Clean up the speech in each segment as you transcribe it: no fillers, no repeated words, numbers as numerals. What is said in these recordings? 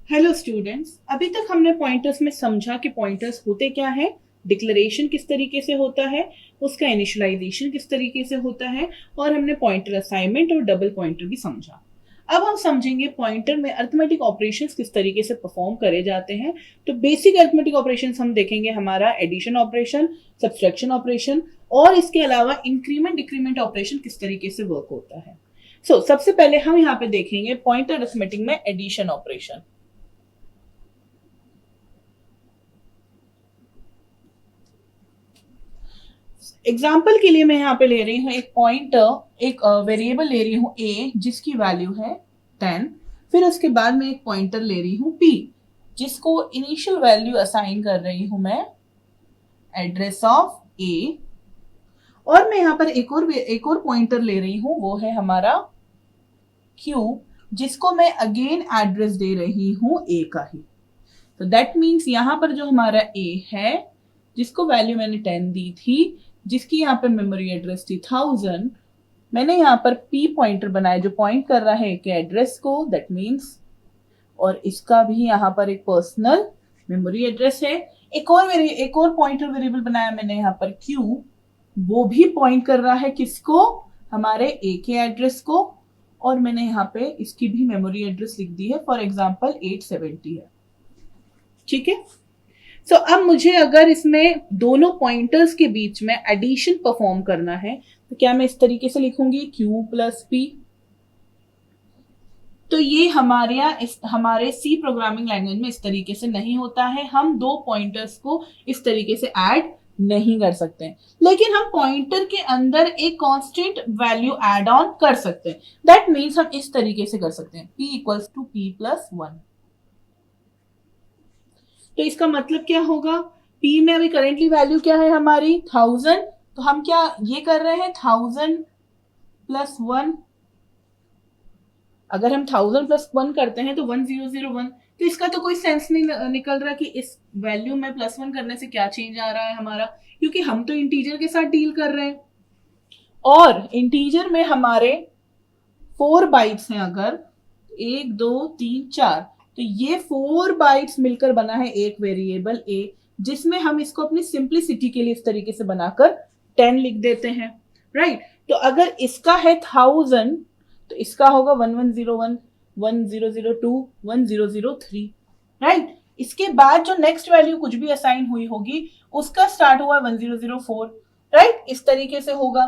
Hello students, अभी तक हमने पॉइंटर्स में समझा कि पॉइंटर्स होते क्या है, डिक्लेरेशन किस तरीके से होता है, उसका इनिशियलाइजेशन किस तरीके से होता है, और हमने पॉइंटर असाइनमेंट और डबल पॉइंटर भी समझा। अब हम समझेंगे पॉइंटर में अरिथमेटिक ऑपरेशंस किस तरीके से परफॉर्म करे जाते हैं। तो बेसिक अरिथमेटिक ऑपरेशंस हम देखेंगे, हमारा एडिशन ऑपरेशन, सब्सट्रैक्शन ऑपरेशन, और इसके अलावा इंक्रीमेंट डिक्रीमेंट ऑपरेशन किस तरीके से वर्क होता है। सबसे पहले हम यहाँ पे देखेंगे पॉइंटर अरिथमेटिक में एडिशन ऑपरेशन। एग्जाम्पल के लिए मैं यहाँ पे ले रही हूँ एक पॉइंटर, एक वेरिएबल ले रही हूँ a जिसकी वैल्यू है 10। फिर उसके बाद मैं एक पॉइंटर ले रही हूँ p जिसको इनिशियल वैल्यू असाइन कर रही हूँ मैं एड्रेस ऑफ a। और मैं यहाँ पर एक और पॉइंटर ले रही हूँ, वो है हमारा q जिसको मैं अगेन एड्रेस दे रही हूँ a का ही। तो दैट मीन्स यहाँ पर जो हमारा a है जिसको वैल्यू मैंने 10 दी थी, जिसकी यहाँ पे मेमोरी एड्रेस थी 1000, मैंने यहाँ पर p पॉइंटर बनाया जो पॉइंट कर रहा है के एड्रेस को, दैट मीन्स, और इसका भी यहाँ पर एक पर्सनल मेमोरी एड्रेस है। एक और पॉइंटर वेरिएबल बनाया मैंने यहाँ पर q, वो भी पॉइंट कर रहा है किसको, हमारे a के एड्रेस को, और मैंने यहाँ पे इसकी भी मेमोरी एड्रेस लिख दी है, फॉर एग्जाम्पल 870 है। ठीक है। अब मुझे अगर इसमें दोनों पॉइंटर्स के बीच में एडिशन परफॉर्म करना है तो क्या मैं इस तरीके से लिखूंगी q प्लस p। तो ये हमारे सी प्रोग्रामिंग लैंग्वेज में इस तरीके से नहीं होता है। हम दो पॉइंटर्स को इस तरीके से ऐड नहीं कर सकते, लेकिन हम पॉइंटर के अंदर एक कांस्टेंट वैल्यू ऐड ऑन कर सकते हैं। दैट मीन्स हम इस तरीके से कर सकते हैं p equals to p plus 1। तो इसका मतलब क्या होगा, p में अभी करेंटली वैल्यू क्या है हमारी 1000, तो हम क्या ये कर रहे हैं 1000 प्लस 1। अगर हम 1000 प्लस 1 करते हैं तो 1001। तो इसका तो कोई सेंस नहीं निकल रहा कि इस वैल्यू में प्लस 1 करने से क्या चेंज आ रहा है हमारा, क्योंकि हम तो इंटीजर के साथ डील कर रहे हैं और इंटीजर में हमारे 4 बाइट्स हैं। अगर 1 2 3 4, तो ये 4 बाइट्स मिलकर बना है एक वेरिएबल a, जिसमें हम इसको अपनी सिंप्लिसिटी के लिए इस तरीके से बनाकर 10 लिख देते हैं। राइट। तो अगर इसका है 1000 तो इसका होगा 1101, 1002, 1003। राइट। इसके बाद जो नेक्स्ट वैल्यू कुछ भी असाइन हुई होगी उसका स्टार्ट हुआ 1004। राइट, इस तरीके से होगा।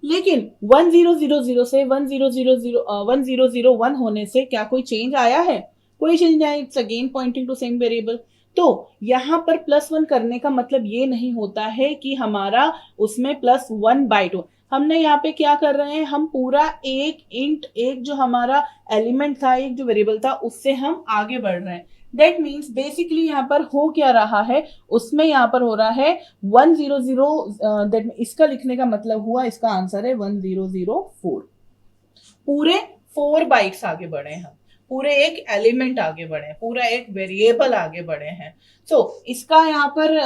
लेकिन 1000 से 1001 होने से क्या कोई चेंज आया है? कोई चेंज नहीं आया। It's again pointing to same variable. तो यहां पर +1 करने का मतलब ये नहीं होता है कि हमारा उसमें +1 बाइट हो। हमने यहाँ पे क्या कर रहे हैं, हम पूरा एक जो हमारा एलिमेंट था, एक जो वेरिएबल था, उससे हम आगे बढ़ रहे हैं। दैट मीन्स बेसिकली यहाँ पर हो क्या रहा है, उसमें यहाँ पर हो रहा है 100। दैट इसका लिखने का मतलब हुआ, इसका आंसर है 1004। पूरे 4 बाइट्स आगे बढ़े हैं, पूरे एक एलिमेंट आगे बढ़े हैं, पूरा एक वेरिएबल आगे बढ़े हैं। इसका यहाँ पर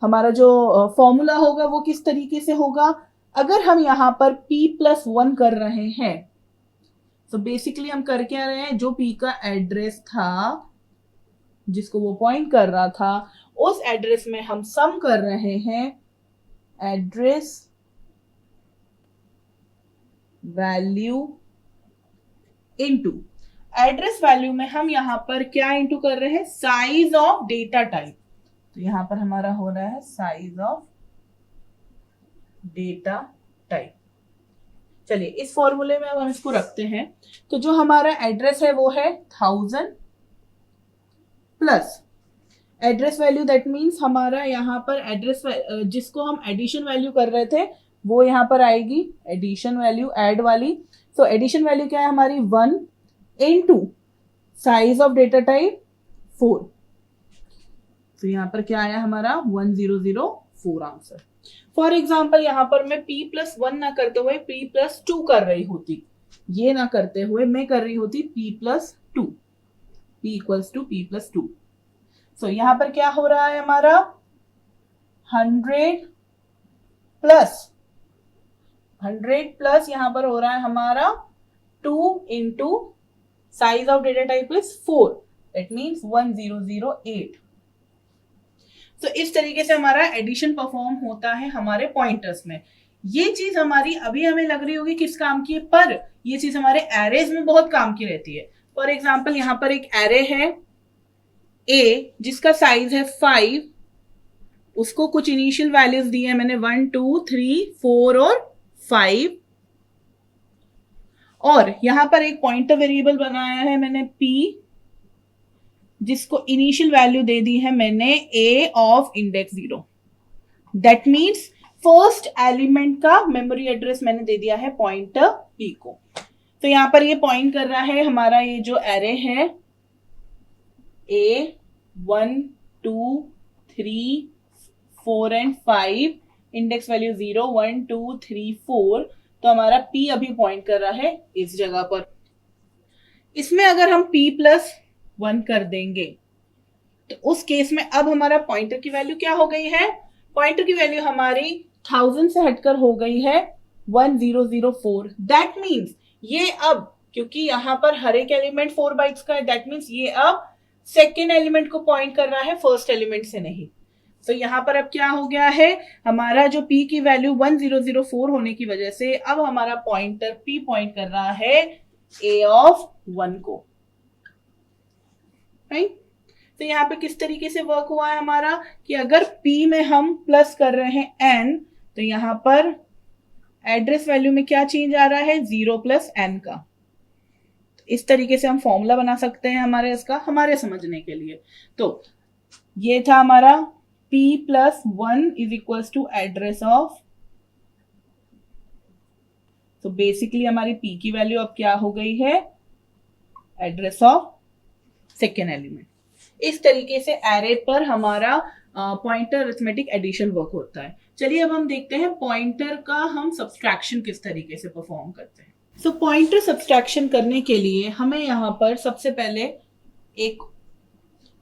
हमारा जो फॉर्मूला होगा वो किस तरीके से होगा, अगर हम यहाँ पर p+1 कर रहे हैं तो बेसिकली हम कर क्या रहे हैं, जो p का एड्रेस था जिसको वो पॉइंट कर रहा था, उस एड्रेस में हम सम कर रहे हैं address value into address value में हम यहां पर क्या इनटू कर रहे हैं, साइज ऑफ डेटा टाइप। तो यहां पर हमारा हो रहा है साइज ऑफ डेटा टाइप। चलिए इस फॉर्मूले में अब हम इसको रखते हैं। तो जो हमारा एड्रेस है वो है 1000 plus address value, that means हमारा यहाँ पर एड्रेस जिसको हम एडिशन वैल्यू कर रहे थे वो यहाँ पर आएगी एडिशन वैल्यू ऐड वाली। तो एडिशन वैल्यू क्या है हमारी 1 into size of data type 4। तो यहाँ पर क्या आया हमारा 1004 आंसर। फॉर एग्जाम्पल यहाँ पर मैं p+1 ना करते हुए p+2 कर रही होती, ये ना करते हुए मैं कर रही होती p+2, p equals to p+2। सो यहां पर क्या हो रहा है हमारा 100 प्लस यहां पर हो रहा है हमारा 2 into size of data type is 4। That means 1008। तो इस तरीके से हमारा एडिशन परफॉर्म होता है हमारे पॉइंटर्स में। ये चीज हमारी अभी हमें लग रही होगी किस काम की है, पर ये चीज हमारे एरेज में बहुत काम की रहती है। फॉर एग्जाम्पल यहाँ पर एक एरे है ए जिसका साइज है 5, उसको कुछ इनिशियल वैल्यूज दी है मैंने 1 2 3 4 और 5, और यहां पर एक पॉइंटर वेरिएबल बनाया है मैंने p, जिसको इनिशियल वैल्यू दे दी है मैंने a of index 0। That means first element का मेमोरी एड्रेस मैंने दे दिया है पॉइंटर p को। तो यहां पर ये पॉइंट कर रहा है हमारा ये जो एरे है a 1 2 3 4 एंड 5, इंडेक्स वैल्यू 0 1 2 3 4। तो हमारा p अभी पॉइंट कर रहा है इस जगह पर। इसमें अगर हम p+1 कर देंगे तो उस केस में अब हमारा पॉइंटर की वैल्यू क्या हो गई है, पॉइंटर की वैल्यू हमारी 1000 से हटकर हो गई है 1004। दैट मीन्स ये अब, क्योंकि यहां पर हर एक एलिमेंट 4 बाइट्स का है, दैट मीन्स ये अब सेकेंड एलिमेंट को पॉइंट कर रहा है फर्स्ट एलिमेंट से नहीं। तो यहां पर अब क्या हो गया है, हमारा जो p की वैल्यू 1004 होने की वजह से अब हमारा पॉइंटर p पॉइंट कर रहा है a ऑफ 1 को। राइट? तो यहाँ पे किस तरीके से वर्क हुआ है हमारा कि अगर p में हम प्लस कर रहे हैं n, तो यहां पर एड्रेस वैल्यू में क्या चेंज आ रहा है, 0 + n का। तो इस तरीके से हम फॉर्मूला बना सकते हैं हमारे इसका, हमारे समझने के लिए। तो ये था हमारा p+1 is equal to address of, तो बेसिकली हमारी p की वैल्यू अब क्या हो गई है, एड्रेस ऑफ सेकेंड एलिमेंट। इस तरीके से एरे पर हमारा पॉइंटर अरिथमेटिक एडिशन वर्क होता है। चलिए अब हम देखते हैं पॉइंटर का हम सब्सट्रैक्शन किस तरीके से परफॉर्म करते हैं। सो पॉइंटर सब्सट्रैक्शन करने के लिए हमें यहाँ पर सबसे पहले एक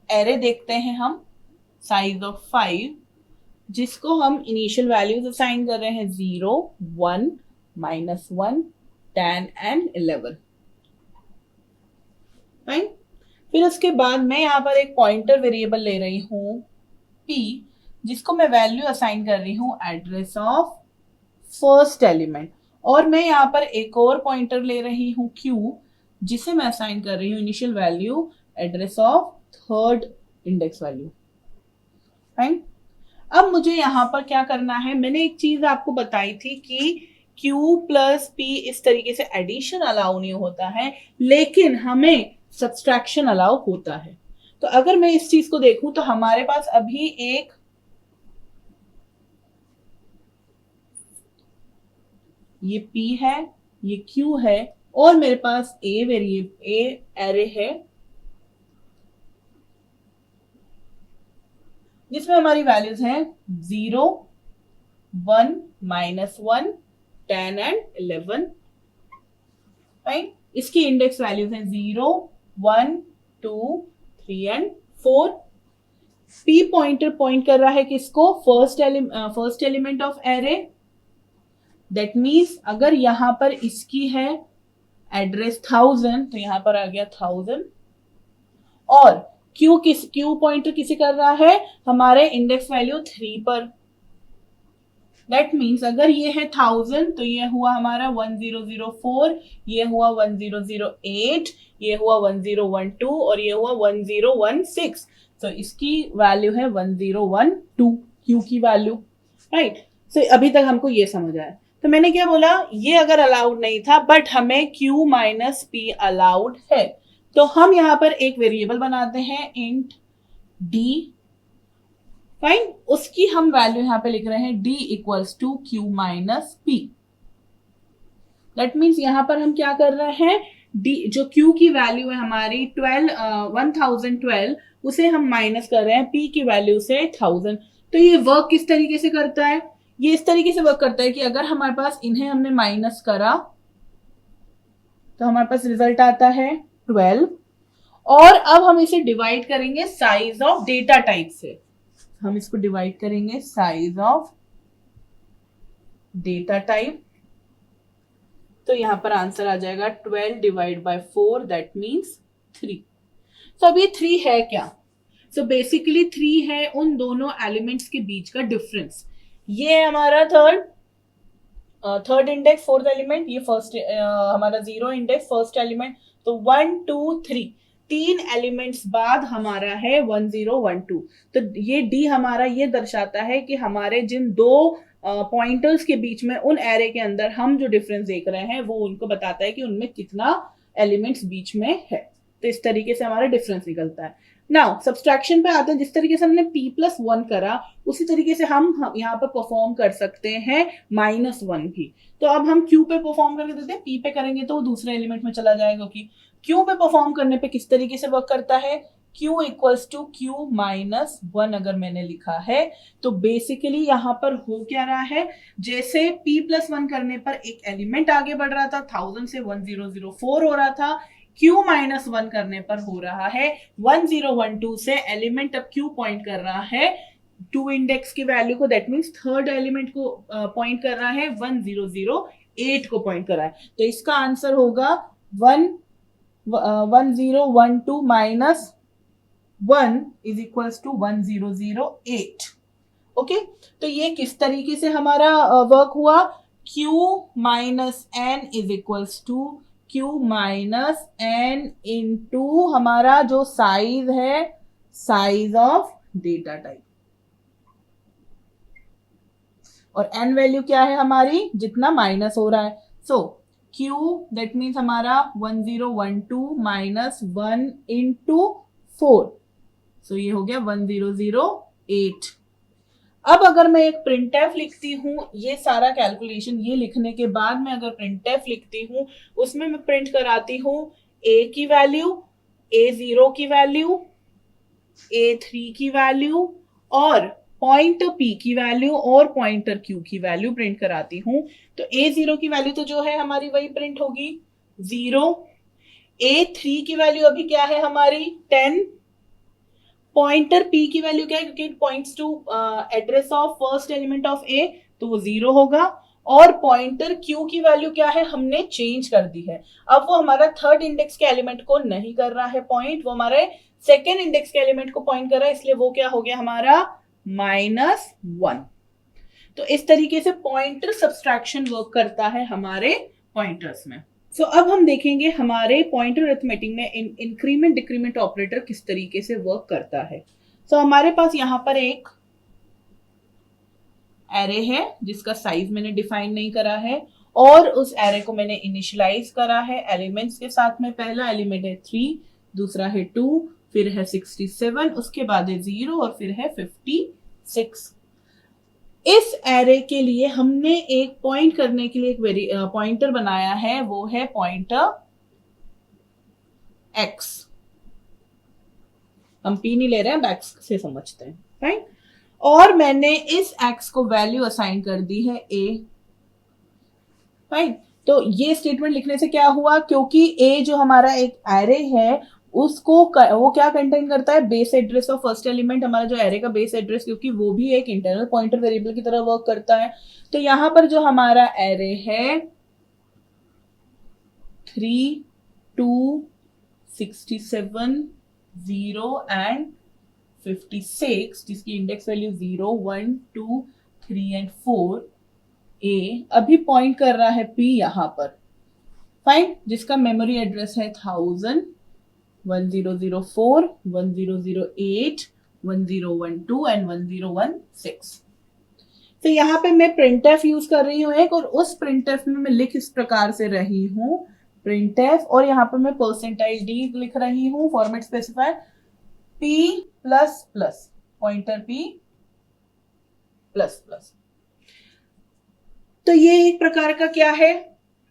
एरे देखते हैं हम साइज ऑफ 5, जिसको हम इनिशियल वैल्यूज असाइन कर रहे हैं 0 1 -1 10 एंड 11। राइट? फिर उसके बाद मैं यहाँ पर एक पॉइंटर वेरिएबल ले रही हूँ p, जिसको मैं वैल्यू असाइन कर रही हूँ एड्रेस ऑफ फर्स्ट एलिमेंट, और मैं यहाँ पर एक और पॉइंटर ले रही हूँ q, जिसे मैं असाइन कर रही हूँ initial value address of third index value. Right? अब मुझे यहाँ पर क्या करना है, मैंने एक चीज आपको बताई थी कि q + p इस तरीके से एडिशन अलाउ नहीं होता है, लेकिन हमें सब्सट्रैक्शन अलाउ होता है। तो अगर मैं इस चीज को देखूं तो हमारे पास अभी एक ये p है, ये q है, और मेरे पास a एरे है जिसमें हमारी वैल्यूज हैं 0 1 -1 10 एंड 11। राइट? इसकी इंडेक्स वैल्यूज हैं 0 1 2 3 एंड 4। p पॉइंटर पॉइंट कर रहा है किसको, first element of array. That means अगर यहां पर इसकी है एड्रेस 1000, तो यहां पर आ गया 1000, और क्यू पॉइंटर किसे कर रहा है, हमारे इंडेक्स वैल्यू 3 पर। दैट मीन्स अगर ये है 1000, तो ये हुआ हमारा 1004, ये हुआ 1008, ये हुआ 1012 और ये हुआ 1016। तो इसकी वैल्यू है 1012 क्यू की वैल्यू। राइट? सो अभी तक हमको ये समझ आया। तो मैंने क्या बोला, ये अगर अलाउड नहीं था, बट हमें q - p अलाउड है, तो हम यहां पर एक वेरिएबल बनाते हैं इंट d। फाइन? उसकी हम वैल्यू यहां पे लिख रहे हैं d = q - p। That means यहां पर हम क्या कर रहे हैं, d जो q की वैल्यू है हमारी 1012, उसे हम माइनस कर रहे हैं p की वैल्यू से 1000। तो ये वर्क किस तरीके से करता है, ये इस तरीके से वर्क करता है कि अगर हमारे पास इन्हें हमने माइनस करा तो हमारे पास रिजल्ट आता है 12, और अब हम इसे डिवाइड करेंगे साइज ऑफ डेटा टाइप से। हम इसको डिवाइड करेंगे साइज ऑफ डेटा टाइप, तो यहां पर आंसर आ जाएगा 12 / 4, दैट मीन्स 3। तो अब ये 3 है क्या? सो बेसिकली 3 है उन दोनों एलिमेंट्स के बीच का डिफरेंस। ये है हमारा थर्ड इंडेक्स, फोर्थ एलिमेंट, ये फर्स्ट हमारा 0 इंडेक्स, फर्स्ट एलिमेंट। तो 1 2 3 तीन एलिमेंट्स बाद हमारा है 1 0 1 2। तो ये डी हमारा ये दर्शाता है कि हमारे जिन दो पॉइंटर्स के बीच में उन एरे के अंदर हम जो डिफरेंस देख रहे हैं वो उनको बताता है कि उनमें कितना एलिमेंट्स बीच में है। तो इस तरीके से हमारा डिफरेंस निकलता है। नाउ सब्सट्रैक्शन पे आते हैं। जिस तरीके से हमने p+1 करा उसी तरीके से हम यहाँ पे परफॉर्म कर सकते हैं -1 भी। तो अब हम q पे परफॉर्म करके देते हैं, p पे करेंगे तो वो दूसरे एलिमेंट में चला जाएगा। कि q पे परफॉर्म करने पे किस तरीके से वर्क करता है, q इक्वल्स टू q -1 अगर मैंने लिखा है तो बेसिकली यहाँ पर हो क्या रहा है, जैसे p+1 करने पर एक एलिमेंट आगे बढ़ रहा था 1000 से 1004 हो रहा था, q -1 करने पर हो रहा है 1012 से एलिमेंट अब q पॉइंट कर रहा है 2 इंडेक्स की वैल्यू को, दैट मीन्स थर्ड एलिमेंट को पॉइंट कर रहा है 1008 को पॉइंट कर रहा है। तो इसका आंसर होगा 1012 minus 1 is equals to 1008। Okay, तो ये किस तरीके से हमारा वर्क हुआ, q minus n is equals to q minus n into हमारा जो साइज है, साइज ऑफ डेटा टाइप, और n वैल्यू क्या है हमारी, जितना माइनस हो रहा है। सो q दैट मीन्स हमारा 1012 माइनस 1 इंटू 4, सो ये हो गया 1008। अब अगर मैं एक printf लिखती हूँ, ये सारा कैलकुलेशन ये लिखने के बाद मैं अगर printf लिखती हूँ, उसमें मैं प्रिंट कराती हूँ a की वैल्यू, a0 की वैल्यू, a3 की वैल्यू और पॉइंटर p की वैल्यू और पॉइंटर q की वैल्यू प्रिंट कराती हूँ। तो a0 की वैल्यू तो जो है हमारी वही प्रिंट होगी 0, a3 की वैल्यू अभी क्या है हमारी 10, पॉइंटर p की वैल्यू क्या है क्योंकि it points to address of first element of a, तो वो 0 होगा, और पॉइंटर q की वैल्यू क्या है, हमने चेंज कर दी है। अब वो हमारा थर्ड इंडेक्स के एलिमेंट को नहीं कर रहा है पॉइंट, वो हमारे सेकेंड इंडेक्स के एलिमेंट को पॉइंट कर रहा है, इसलिए वो क्या हो गया हमारा -1। तो इस तरीके से पॉइंटर सब्सट्रैक्शन वर्क करता है हमारे पॉइंटर्स में। सो अब हम देखेंगे हमारे पॉइंटर अरिथमेटिक में इंक्रीमेंट डिक्रीमेंट ऑपरेटर किस तरीके से वर्क करता है। सो हमारे पास यहाँ पर एक एरे है जिसका साइज मैंने डिफाइन नहीं करा है, और उस एरे को मैंने इनिशियलाइज करा है एलिमेंट्स के साथ में। पहला एलिमेंट है 3, दूसरा है 2, फिर है 67, उसके बाद है 0 और फिर है 56। इस एरे के लिए हमने एक पॉइंट करने के लिए एक पॉइंटर बनाया है, वो है पॉइंटर x। हम p नहीं ले रहे हैं, x से समझते हैं, राइट। और मैंने इस x को वैल्यू असाइन कर दी है a, राइट। तो ये स्टेटमेंट लिखने से क्या हुआ, क्योंकि a जो हमारा एक एरे है उसको वो क्या कंटेन करता है, base address of first element, हमारा जो एरे का बेस एड्रेस, क्योंकि वो भी एक इंटरनल पॉइंटर वेरिएबल की तरह वर्क करता है। तो यहां पर जो हमारा एरे है 3 2 67 0 एंड 56, जिसकी इंडेक्स वैल्यू 0 1 2 3 एंड 4, ए अभी पॉइंट कर रहा है p यहां पर, फाइन, जिसका मेमोरी एड्रेस है 1000 1004 1008 1012 एंड 1016। तो यहाँ पे मैं printf यूज कर रही हूँ एक, और उस printf में मैं लिख इस प्रकार से रही हूँ printf, और यहाँ पे मैं %d लिख रही हूँ, format specifier p++ pointer p++। तो ये एक प्रकार का क्या है,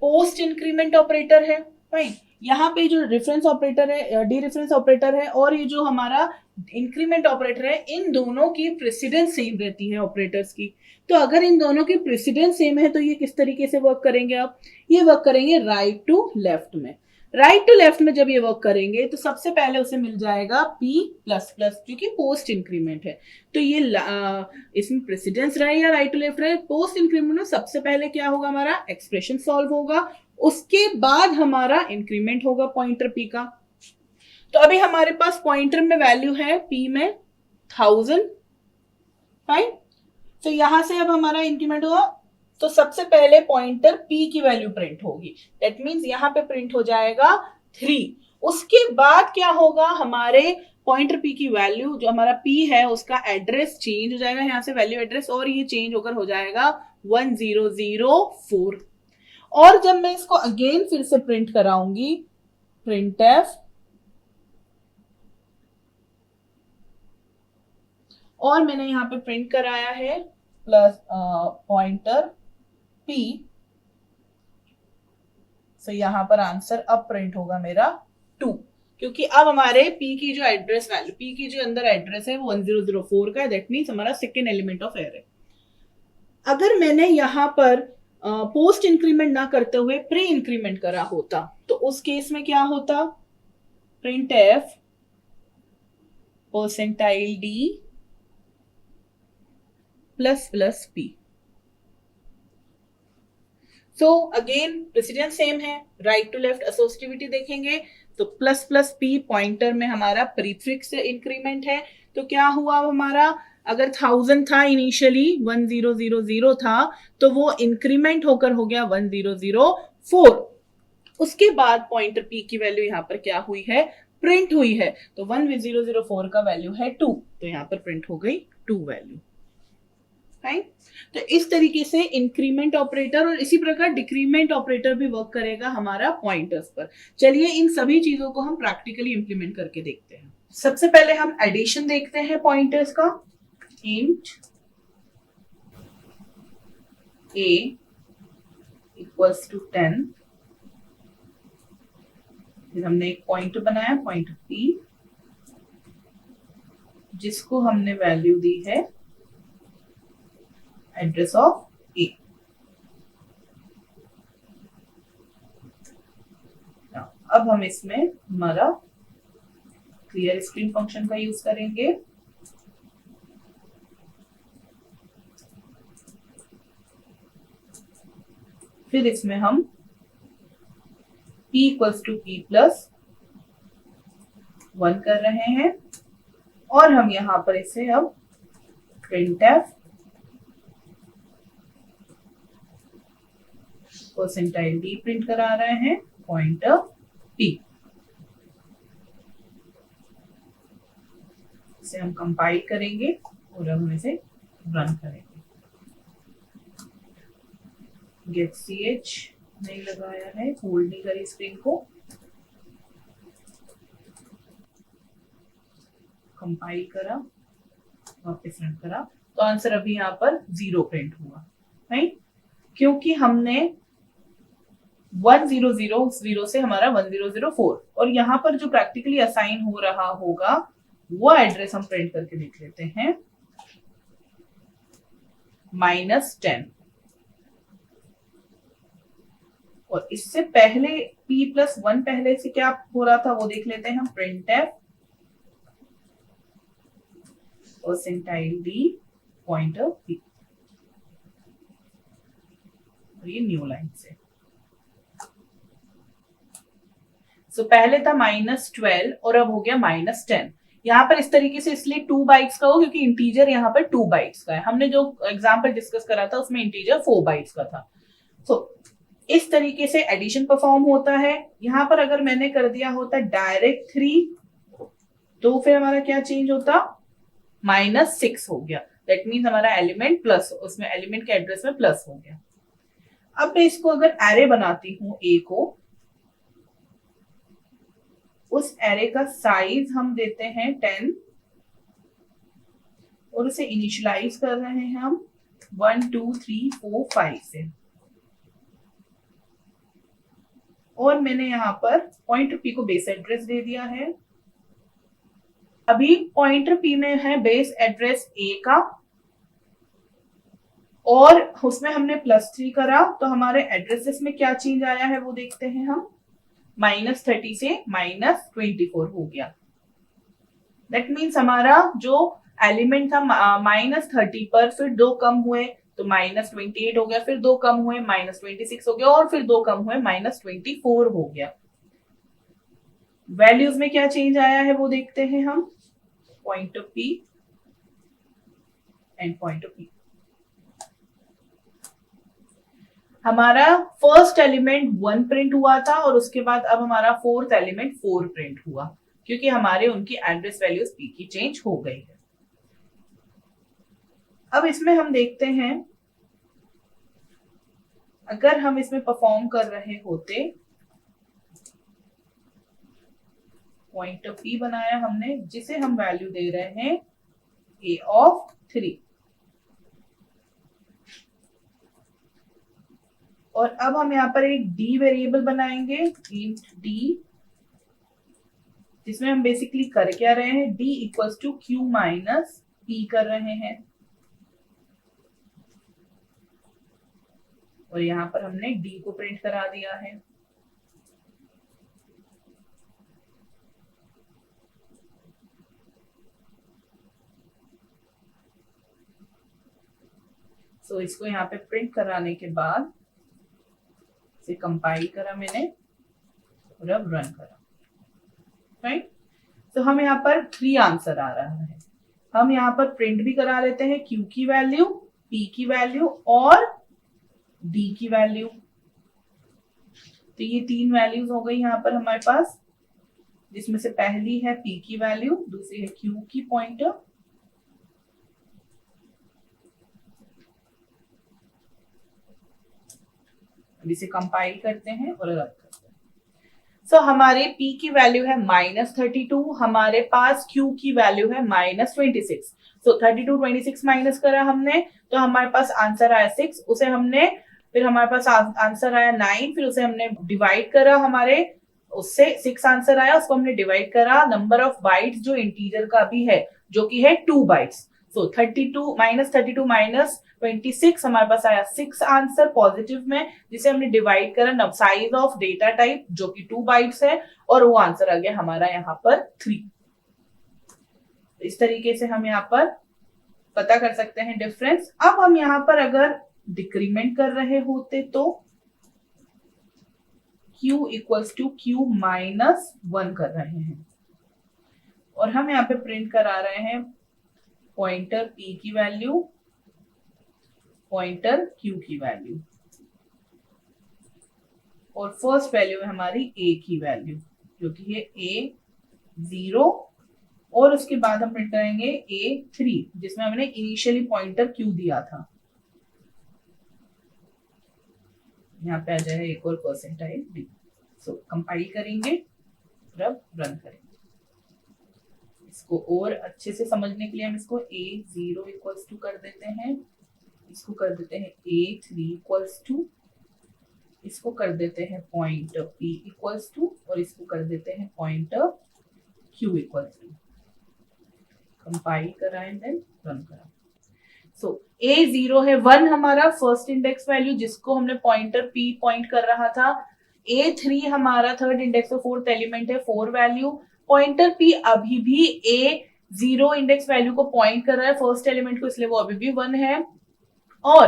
पोस्ट इंक्रीमेंट ऑपरेटर है, राइट। यहाँ पे जो रेफरेंस ऑपरेटर है, डी रेफरेंस ऑपरेटर है, और ये जो हमारा इंक्रीमेंट ऑपरेटर है, इन दोनों की प्रेसिडेंस सेम रहती है ऑपरेटर्स की। तो अगर इन दोनों की प्रेसिडेंस सेम है तो ये किस तरीके से वर्क करेंगे, अब ये वर्क करेंगे राइट टू लेफ्ट में। राइट टू लेफ्ट में जब ये वर्क करेंगे तो सबसे पहले उसे मिल जाएगा p++, क्योंकि पोस्ट इंक्रीमेंट है। तो ये इसमें प्रेसिडेंस रहे या राइट टू लेफ्ट रहे, पोस्ट इंक्रीमेंट में सबसे पहले क्या होगा, हमारा एक्सप्रेशन सॉल्व होगा, उसके बाद हमारा इंक्रीमेंट होगा पॉइंटर p का। तो अभी हमारे पास पॉइंटर में वैल्यू है p में 1000, फाइन। तो यहां से अब हमारा इंक्रीमेंट हुआ, तो सबसे पहले पॉइंटर p की वैल्यू प्रिंट होगी, दैट मीन्स यहां पे प्रिंट हो जाएगा 3। उसके बाद क्या होगा, हमारे पॉइंटर p की वैल्यू जो हमारा p है उसका एड्रेस चेंज हो जाएगा, यहां से वैल्यू एड्रेस, और ये चेंज होकर हो जाएगा 1004। और जब मैं इसको अगेन फिर से प्रिंट कराऊंगी, प्रिंट एफ, और मैंने यहां पे प्रिंट कराया है प्लस पॉइंटर p, तो यहां पर आंसर अब प्रिंट होगा मेरा 2, क्योंकि अब हमारे p की जो एड्रेस वैल्यू, p की जो अंदर एड्रेस है वो 1004 का है, दैट मीन्स हमारा सेकेंड एलिमेंट ऑफ एरे। अगर मैंने यहां पर पोस्ट इंक्रीमेंट ना करते हुए प्री इंक्रीमेंट करा होता तो उस केस में क्या होता, print F percentile d plus plus p। So again precedence same है, राइट टू लेफ्ट एसोसिएटिविटी देखेंगे तो प्लस प्लस p पॉइंटर में हमारा प्रीफिक्स इंक्रीमेंट है, तो क्या हुआ हमारा, अगर 1000 था इनिशियली 1000 था, तो वो इंक्रीमेंट होकर हो गया 1004। उसके बाद पॉइंटर p की वैल्यू यहां पर क्या हुई है, प्रिंट हुई है, तो 1004 का वैल्यू है 2, तो यहां पर प्रिंट हो गई 2 वैल्यू, राइट। तो इस तरीके से इंक्रीमेंट ऑपरेटर और इसी प्रकार डिक्रीमेंट ऑपरेटर भी वर्क करेगा हमारा पॉइंटर्स पर। चलिए इन सभी चीजों को हम प्रैक्टिकली इंप्लीमेंट करके देखते हैं। सबसे पहले हम एडिशन देखते हैं पॉइंटर्स का, इंट a इक्वल्स टू 10, फिर हमने एक पॉइंटर बनाया पॉइंटर p, जिसको हमने वैल्यू दी है एड्रेस ऑफ a। अब हम इसमें हमारा क्लियर स्क्रीन फंक्शन का यूज करेंगे, फिर इसमें हम p equals to p plus 1 कर रहे हैं, और हम यहां पर इसे अब printf परसेंटाइल d प्रिंट करा रहे हैं पॉइंटर p। इसे हम कंपाइल करेंगे और अब हम इसे रन करेंगे। गेट ch नहीं लगाया है, होल्ड नहीं करी स्क्रीन को, कंपाइल करा, वापस रन करा, तो आंसर अभी यहाँ पर 0 प्रिंट हुआ, राइट, क्योंकि हमने 1000 से हमारा 1004, और यहाँ पर जो प्रैक्टिकली असाइन हो रहा होगा वो एड्रेस हम प्रिंट करके देख लेते हैं, -10, और इससे पहले p प्लस 1 पहले से क्या हो रहा था वो देख लेते हैं हम, print F percentile d pointer p, और ये न्यू लाइन से। सो पहले था -12 और अब हो गया -10। यहाँ पर इस तरीके से इसलिए 2 बाइट्स का हो क्योंकि इंटीजर यहाँ पर 2 बाइट्स का है, हमने जो एग्जाम्पल डिस्कस करा था उसमें इंटीजर 4 बाइट्स का था। तो इस तरीके से एडिशन परफॉर्म होता है। यहाँ पर अगर मैंने कर दिया होता डायरेक्ट 3, तो फिर हमारा क्या चेंज होता, -6 हो गया, दैट मीन्स हमारा एलिमेंट प्लस, उसमें एलिमेंट के एड्रेस में प्लस हो गया। अब मैं इसको अगर एरे बनाती हूं ए को, उस एरे का साइज हम देते हैं 10, और उसे इनिशियलाइज कर रहे हैं हम 1 2 3 4 5 से, और मैंने यहाँ पर पॉइंटर p को बेस एड्रेस दे दिया है। अभी पॉइंटर p में है बेस एड्रेस a का, और उसमें हमने +3 करा, तो हमारे एड्रेसेस में क्या चेंज आया है वो देखते हैं हम, -30 से -24 हो गया, दैट मीन्स हमारा जो एलिमेंट था -30 पर, फिर 2 कम हुए तो -28 हो गया, फिर 2 कम हुए -26 हो गया, और फिर 2 कम हुए -24 हो गया, वैल्यूज में क्या चेंज आया है वो देखते हैं हम, point of P and point of P. हमारा फर्स्ट एलिमेंट 1 प्रिंट हुआ था और उसके बाद अब हमारा फोर्थ एलिमेंट 4 प्रिंट हुआ, क्योंकि हमारे उनकी एड्रेस वैल्यूज पी की चेंज हो गई है। अब इसमें हम देखते हैं, अगर हम इसमें परफॉर्म कर रहे होते, पॉइंट ऑफ पी बनाया हमने जिसे हम वैल्यू दे रहे हैं ए ऑफ 3, और अब हम यहाँ पर एक डी वेरिएबल बनाएंगे, इंट डी, जिसमें हम बेसिकली कर क्या रहे हैं, D equals to Q minus P कर रहे हैं, और यहां पर हमने डी को प्रिंट करा दिया है। सो इसको यहाँ पे प्रिंट कराने के बाद इसे कंपाइल करा मैंने और अब रन करा, राइट। तो हम यहाँ पर 3 आंसर आ रहा है। हम यहाँ पर प्रिंट भी करा लेते हैं क्यू की वैल्यू, पी की वैल्यू और डी की वैल्यू। तो ये 3 वैल्यूज हो गई यहाँ पर हमारे पास, जिसमें से पहली है पी की वैल्यू, दूसरी है क्यू की पॉइंटर, अब इसे कंपाइल करते हैं और रन करते हैं। सो हमारे p की वैल्यू है -32, हमारे पास q की वैल्यू है -26। सो 32 26 माइनस करा हमने, तो हमारे पास आंसर आया 6। उसे हमने, फिर हमारे पास आंसर आया 9, फिर उसे हमने डिवाइड करा, हमारे उससे 6 आंसर आया, उसको हमने डिवाइड करा नंबर ऑफ बाइट्स जो इंटीजर का भी है, जो कि है 2 बाइट्स। सो 32 माइनस 26 हमारे पास आया 6 आंसर पॉजिटिव में, जिसे हमने डिवाइड करा साइज ऑफ डेटा टाइप जो कि 2 बाइट्स है, और वो आंसर आ गया हमारा यहाँ पर 3। इस तरीके से हम यहाँ पर पता कर सकते हैं डिफरेंस। अब हम यहाँ पर अगर डिक्रीमेंट कर रहे होते तो q equals to q minus 1 कर रहे हैं, और हम यहाँ पे प्रिंट करा रहे हैं पॉइंटर p की वैल्यू, पॉइंटर q की वैल्यू, और फर्स्ट वैल्यू है हमारी a की वैल्यू जो कि है a0, और उसके बाद हम प्रिंट करेंगे a3 जिसमें हमने इनिशियली पॉइंटर q दिया था। यहाँ पे आ जाएगा एक और परसेंटाइल d। सो कंपाइल करेंगे और अब रन करेंगे। इसको और अच्छे से समझने के लिए हम इसको a0 इक्वल्स टू कर देते हैं, इसको कर देते हैं a3 इक्वल्स टू, इसको कर देते हैं पॉइंट p इक्वल्स टू, और इसको कर देते हैं point q equals to. Compile करा एंड देन रन करा। सो a0 है 1 हमारा फर्स्ट इंडेक्स वैल्यू जिसको हमने पॉइंटर p पॉइंट कर रहा था। a3 हमारा थर्ड इंडेक्स और फोर्थ एलिमेंट है 4 वैल्यू। पॉइंटर p अभी भी a0 इंडेक्स वैल्यू को पॉइंट कर रहा है फर्स्ट एलिमेंट को, इसलिए वो अभी भी 1 है। और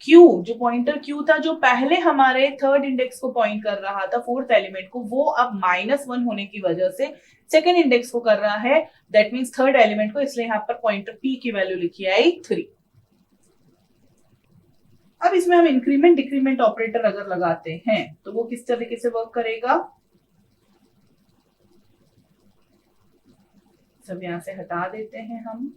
q जो पॉइंटर q था जो पहले हमारे थर्ड इंडेक्स को पॉइंट कर रहा था फोर्थ एलिमेंट को, वो अब -1 होने की वजह से सेकेंड इंडेक्स को कर रहा है, दैट मीन्स थर्ड एलिमेंट को, इसलिए यहाँ पर पॉइंटर p की वैल्यू लिखी आई 3। अब इसमें हम इंक्रीमेंट डिक्रीमेंट ऑपरेटर अगर लगाते हैं तो वो किस तरीके से वर्क करेगा, सब यहां से हटा देते हैं हम।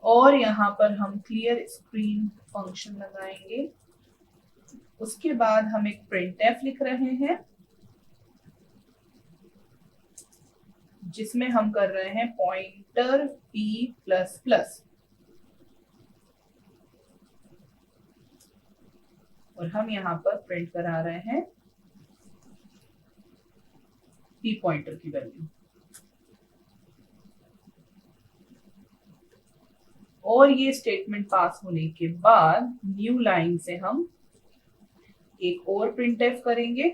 और यहां पर हम क्लियर स्क्रीन फंक्शन लगाएंगे। उसके बाद हम एक printf लिख रहे हैं जिसमें हम कर रहे हैं पॉइंटर p++, और हम यहां पर प्रिंट करा रहे हैं p पॉइंटर की वैल्यू। और ये स्टेटमेंट पास होने के बाद न्यू लाइन से हम एक और printf करेंगे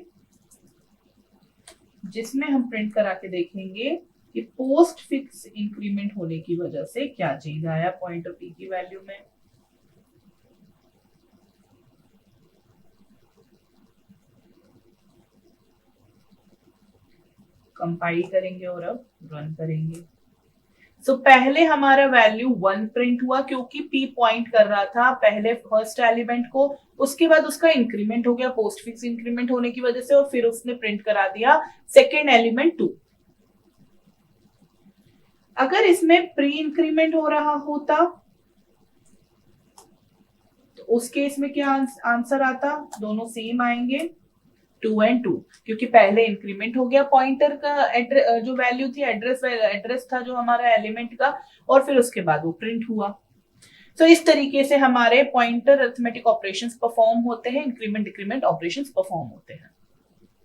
जिसमें हम प्रिंट करा के देखेंगे कि पोस्ट फिक्स इंक्रीमेंट होने की वजह से क्या चेंज आया पॉइंटर p की वैल्यू में। कंपाइल करेंगे और अब रन करेंगे। सो पहले हमारा वैल्यू 1 प्रिंट हुआ क्योंकि p पॉइंट कर रहा था पहले फर्स्ट एलिमेंट को, उसके बाद उसका इंक्रीमेंट हो गया पोस्ट फिक्स इंक्रीमेंट होने की वजह से, और फिर उसने प्रिंट करा दिया सेकेंड एलिमेंट 2। अगर इसमें प्री इंक्रीमेंट हो रहा होता तो उस केस में क्या आंसर आता, दोनों सेम आएंगे 2 and 2, क्योंकि पहले इंक्रीमेंट हो गया पॉइंटर का जो वैल्यू थी एड्रेस था जो हमारा एलिमेंट का, और फिर उसके बाद वो प्रिंट हुआ। तो इस तरीके से हमारे पॉइंटर अरिथमेटिक ऑपरेशंस परफॉर्म होते हैं, इंक्रीमेंट डिक्रीमेंट ऑपरेशंस परफॉर्म होते हैं।